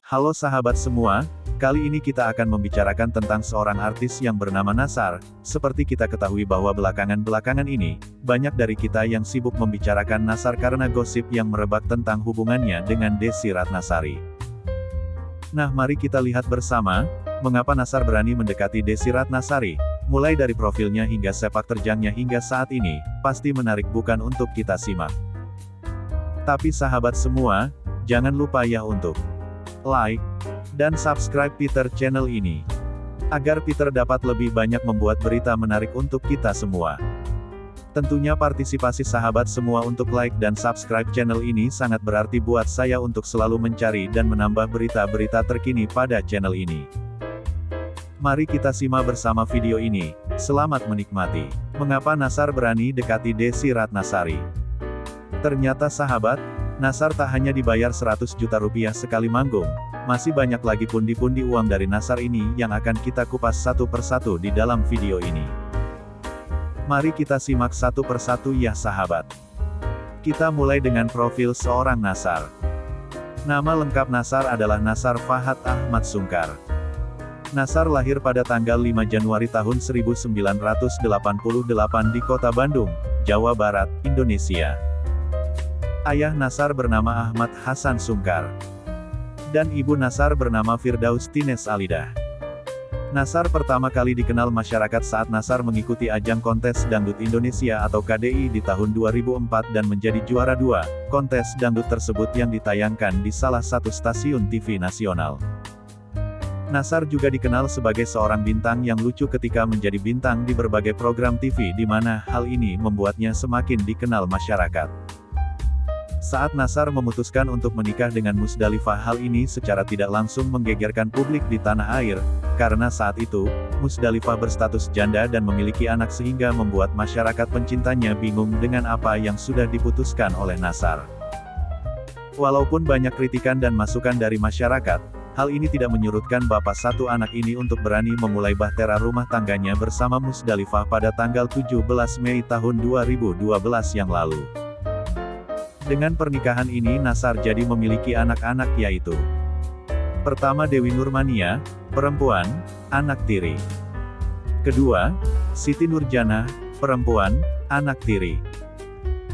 Halo sahabat semua, kali ini kita akan membicarakan tentang seorang artis yang bernama Nassar. Seperti kita ketahui bahwa belakangan-belakangan ini, banyak dari kita yang sibuk membicarakan Nassar karena gosip yang merebak tentang hubungannya dengan Desy Ratnasari. Nah, mari kita lihat bersama, mengapa Nassar berani mendekati Desy Ratnasari. Mulai dari profilnya hingga sepak terjangnya hingga saat ini, pasti menarik bukan untuk kita simak. Tapi sahabat semua, jangan lupa ya untuk like, dan subscribe Peter channel ini. Agar Peter dapat lebih banyak membuat berita menarik untuk kita semua. Tentunya partisipasi sahabat semua untuk like dan subscribe channel ini sangat berarti buat saya untuk selalu mencari dan menambah berita-berita terkini pada channel ini. Mari kita simak bersama video ini. Selamat menikmati. Mengapa Nassar berani dekati Desy Ratnasari? Ternyata sahabat, Nassar tak hanya dibayar 100 juta rupiah sekali manggung, masih banyak lagi pundi-pundi uang dari Nassar ini yang akan kita kupas satu persatu di dalam video ini. Mari kita simak satu persatu ya sahabat. Kita mulai dengan profil seorang Nassar. Nama lengkap Nassar adalah Nassar Fahad Ahmad Sungkar. Nassar lahir pada tanggal 5 Januari tahun 1988 di Kota Bandung, Jawa Barat, Indonesia. Ayah Nassar bernama Ahmad Hasan Sungkar. Dan ibu Nassar bernama Firdaus Tines Alidah. Nassar pertama kali dikenal masyarakat saat Nassar mengikuti ajang kontes dangdut Indonesia atau KDI di tahun 2004 dan menjadi juara 2, kontes dangdut tersebut yang ditayangkan di salah satu stasiun TV nasional. Nassar juga dikenal sebagai seorang bintang yang lucu ketika menjadi bintang di berbagai program TV di mana hal ini membuatnya semakin dikenal masyarakat. Saat Nassar memutuskan untuk menikah dengan Musdalifah, hal ini secara tidak langsung menggegerkan publik di tanah air, karena saat itu, Musdalifah berstatus janda dan memiliki anak sehingga membuat masyarakat pencintanya bingung dengan apa yang sudah diputuskan oleh Nassar. Walaupun banyak kritikan dan masukan dari masyarakat, hal ini tidak menyurutkan bapak satu anak ini untuk berani memulai bahtera rumah tangganya bersama Musdalifah pada tanggal 17 Mei tahun 2012 yang lalu. Dengan pernikahan ini Nassar jadi memiliki anak-anak yaitu: pertama Dewi Nurmania, perempuan, anak tiri. Kedua, Siti Nurjana, perempuan, anak tiri.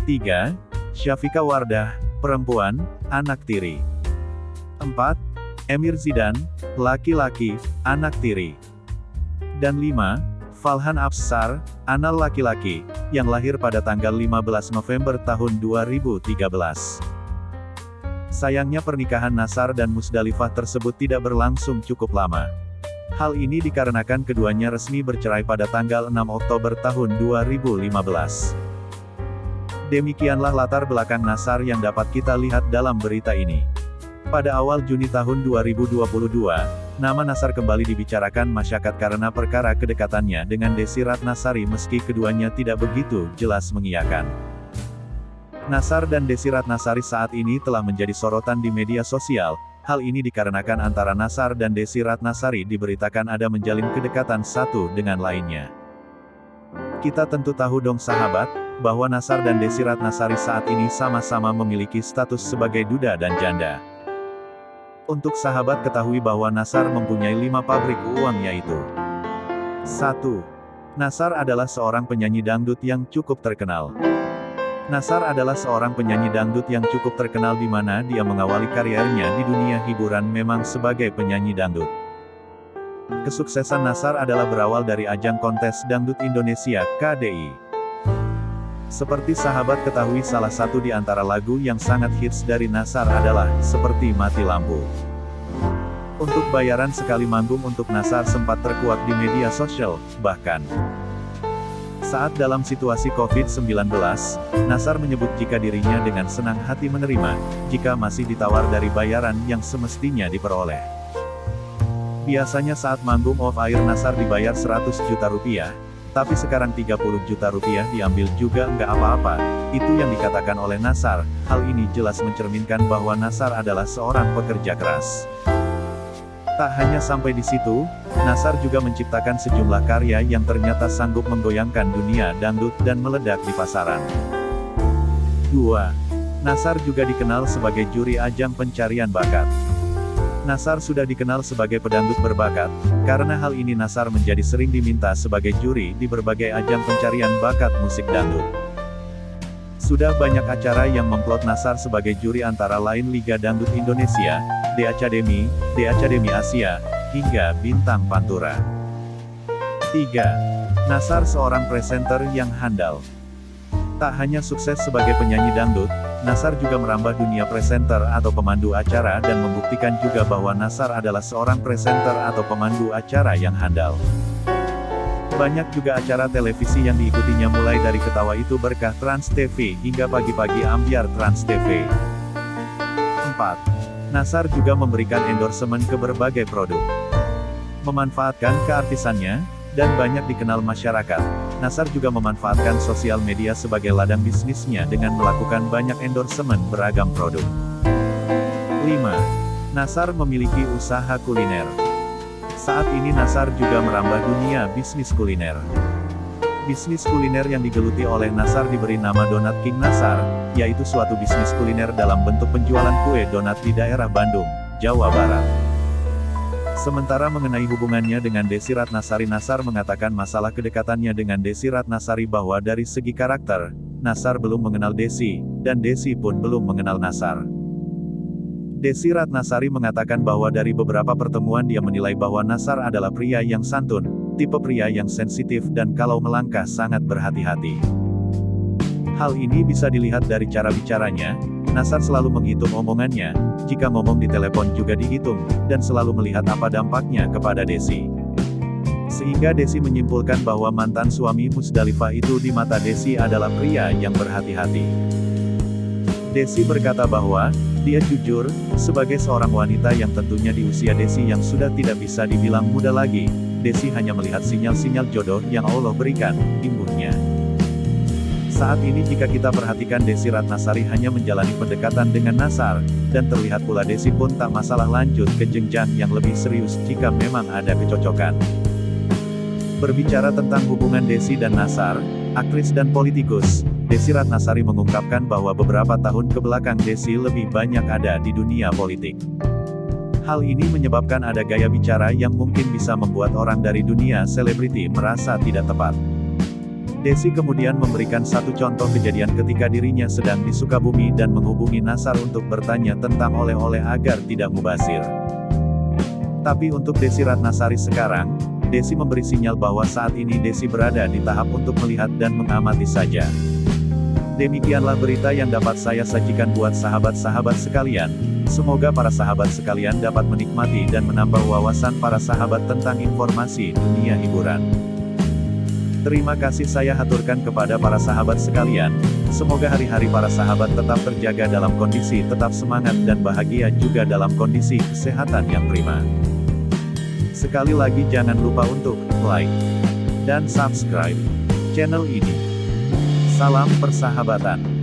3. Syafika Wardah, perempuan, anak tiri. 4. Emir Zidan, laki-laki, anak tiri. Dan 5. Falhan Afsar, anak laki-laki, yang lahir pada tanggal 15 November tahun 2013. Sayangnya pernikahan Nassar dan Musdalifah tersebut tidak berlangsung cukup lama. Hal ini dikarenakan keduanya resmi bercerai pada tanggal 6 Oktober tahun 2015. Demikianlah latar belakang Nassar yang dapat kita lihat dalam berita ini. Pada awal Juni tahun 2022, nama Nassar kembali dibicarakan masyarakat karena perkara kedekatannya dengan Desy Ratnasari meski keduanya tidak begitu jelas mengiyakan. Nassar dan Desy Ratnasari saat ini telah menjadi sorotan di media sosial. Hal ini dikarenakan antara Nassar dan Desy Ratnasari diberitakan ada menjalin kedekatan satu dengan lainnya. Kita tentu tahu dong sahabat, bahwa Nassar dan Desy Ratnasari saat ini sama-sama memiliki status sebagai duda dan janda. Untuk sahabat ketahui bahwa Nassar mempunyai 5 pabrik uang yaitu: 1. Nassar adalah seorang penyanyi dangdut yang cukup terkenal. Nassar adalah seorang penyanyi dangdut yang cukup terkenal di mana dia mengawali karirnya di dunia hiburan memang sebagai penyanyi dangdut. Kesuksesan Nassar adalah berawal dari ajang kontes dangdut Indonesia, KDI. Seperti sahabat ketahui salah satu di antara lagu yang sangat hits dari Nassar adalah Seperti Mati Lampu. Untuk bayaran sekali manggung untuk Nassar sempat terkuak di media sosial, bahkan saat dalam situasi COVID-19, Nassar menyebut jika dirinya dengan senang hati menerima, jika masih ditawar dari bayaran yang semestinya diperoleh. Biasanya saat manggung off-air Nassar dibayar 100 juta rupiah, tapi sekarang 30 juta rupiah diambil juga nggak apa-apa, itu yang dikatakan oleh Nassar. Hal ini jelas mencerminkan bahwa Nassar adalah seorang pekerja keras. Tak hanya sampai di situ, Nassar juga menciptakan sejumlah karya yang ternyata sanggup menggoyangkan dunia dangdut dan meledak di pasaran. 2. Nassar juga dikenal sebagai juri ajang pencarian bakat. Nasar sudah dikenal sebagai pedangdut berbakat, karena hal ini Nasar menjadi sering diminta sebagai juri di berbagai ajang pencarian bakat musik dangdut. Sudah banyak acara yang memplot Nasar sebagai juri antara lain Liga Dangdut Indonesia, The Academy Asia, hingga Bintang Pantura. 3. Nasar seorang presenter yang handal. Tak hanya sukses sebagai penyanyi dangdut, Nasar juga merambah dunia presenter atau pemandu acara dan membuktikan juga bahwa Nasar adalah seorang presenter atau pemandu acara yang handal. Banyak juga acara televisi yang diikutinya mulai dari Ketawa Itu Berkah Trans TV hingga Pagi-Pagi Ambyar Trans TV. 4. Nasar juga memberikan endorsement ke berbagai produk. Memanfaatkan keartisannya, dan banyak dikenal masyarakat, Nasar juga memanfaatkan sosial media sebagai ladang bisnisnya dengan melakukan banyak endorsement beragam produk. 5. Nasar memiliki usaha kuliner. Saat ini Nasar juga merambah dunia bisnis kuliner. Bisnis kuliner yang digeluti oleh Nasar diberi nama Donat King Nasar, yaitu suatu bisnis kuliner dalam bentuk penjualan kue donat di daerah Bandung, Jawa Barat. Sementara mengenai hubungannya dengan Desy Ratnasari, Nasar mengatakan masalah kedekatannya dengan Desy Ratnasari bahwa dari segi karakter, Nasar belum mengenal Desy, dan Desy pun belum mengenal Nasar. Desy Ratnasari mengatakan bahwa dari beberapa pertemuan dia menilai bahwa Nasar adalah pria yang santun, tipe pria yang sensitif dan kalau melangkah sangat berhati-hati. Hal ini bisa dilihat dari cara bicaranya. Nasar selalu menghitung omongannya, jika ngomong di telepon juga dihitung, dan selalu melihat apa dampaknya kepada Desy. Sehingga Desy menyimpulkan bahwa mantan suami Musdalifah itu di mata Desy adalah pria yang berhati-hati. Desy berkata bahwa, dia jujur, sebagai seorang wanita yang tentunya di usia Desy yang sudah tidak bisa dibilang muda lagi, Desy hanya melihat sinyal-sinyal jodoh yang Allah berikan, imbuhnya. Saat ini jika kita perhatikan Desy Ratnasari hanya menjalani pendekatan dengan Nasar, dan terlihat pula Desy pun tak masalah lanjut ke jenjang yang lebih serius jika memang ada kecocokan. Berbicara tentang hubungan Desy dan Nasar, aktris dan politikus, Desy Ratnasari mengungkapkan bahwa beberapa tahun kebelakang Desy lebih banyak ada di dunia politik. Hal ini menyebabkan ada gaya bicara yang mungkin bisa membuat orang dari dunia selebriti merasa tidak tepat. Desy kemudian memberikan satu contoh kejadian ketika dirinya sedang di Sukabumi dan menghubungi Nasar untuk bertanya tentang oleh-oleh agar tidak mubazir. Tapi untuk Desy Ratnasari sekarang, Desy memberi sinyal bahwa saat ini Desy berada di tahap untuk melihat dan mengamati saja. Demikianlah berita yang dapat saya sajikan buat sahabat-sahabat sekalian. Semoga para sahabat sekalian dapat menikmati dan menambah wawasan para sahabat tentang informasi dunia hiburan. Terima kasih saya haturkan kepada para sahabat sekalian, semoga hari-hari para sahabat tetap terjaga dalam kondisi tetap semangat dan bahagia juga dalam kondisi kesehatan yang prima. Sekali lagi jangan lupa untuk like dan subscribe channel ini. Salam persahabatan.